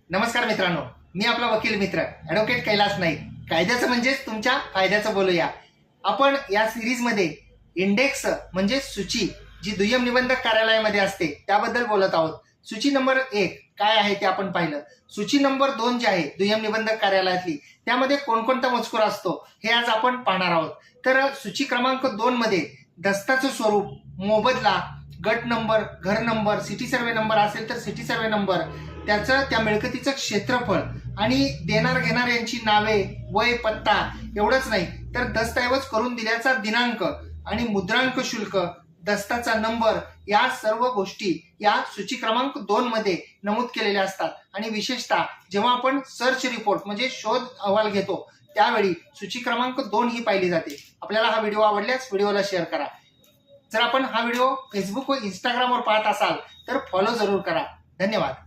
नमस्कार मित्रांनो, मी आपला वकील मित्र ॲडव्होकेट कैलास नाईक. कायद्याचं म्हणजेच तुमच्या फायद्याचं बोलूया. आपण या सिरीजमध्ये इंडेक्स म्हणजे सूची जी दुय्यम निबंधक कार्यालयामध्ये असते त्याबद्दल बोलत आहोत. सूची नंबर 1 काय आहे ते आपण पाहिलं. सूची नंबर 2 जी आहे दुय्यम निबंधक कार्यालयातली त्यामध्ये कोणकोणता मजकूर असतो हे आज आपण पाहणार आहोत. तर सूची क्रमांक 2 मध्ये दस्ताचं स्वरूप, मोबदला, गट नंबर, घर नंबर, सिटी सर्वे नंबर असेल तर सिटी सर्वे नंबर, त्याचं त्या मिळकतीचं क्षेत्रफळ आणि देणार घेणार यांची नावे, वय, पत्ता एवढंच नाही तर दस्तऐवज करून दिल्याचा दिनांक आणि मुद्रांक शुल्क, दस्ताचा नंबर या सर्व गोष्टी या सूची क्रमांक 2 मध्ये नमूद केलेल्या असतात. आणि विशेषतः जेव्हा आपण सर्च रिपोर्ट म्हणजे शोध अहवाल घेतो त्यावेळी सूची क्रमांक 2 ही पाहिली जाते. आपल्याला हा व्हिडिओ आवडल्यास व्हिडिओला शेअर करा. जर आपण हा व्हिडिओ फेसबुक व इंस्टाग्रामवर पाहत असाल तर फॉलो जरूर करा. धन्यवाद.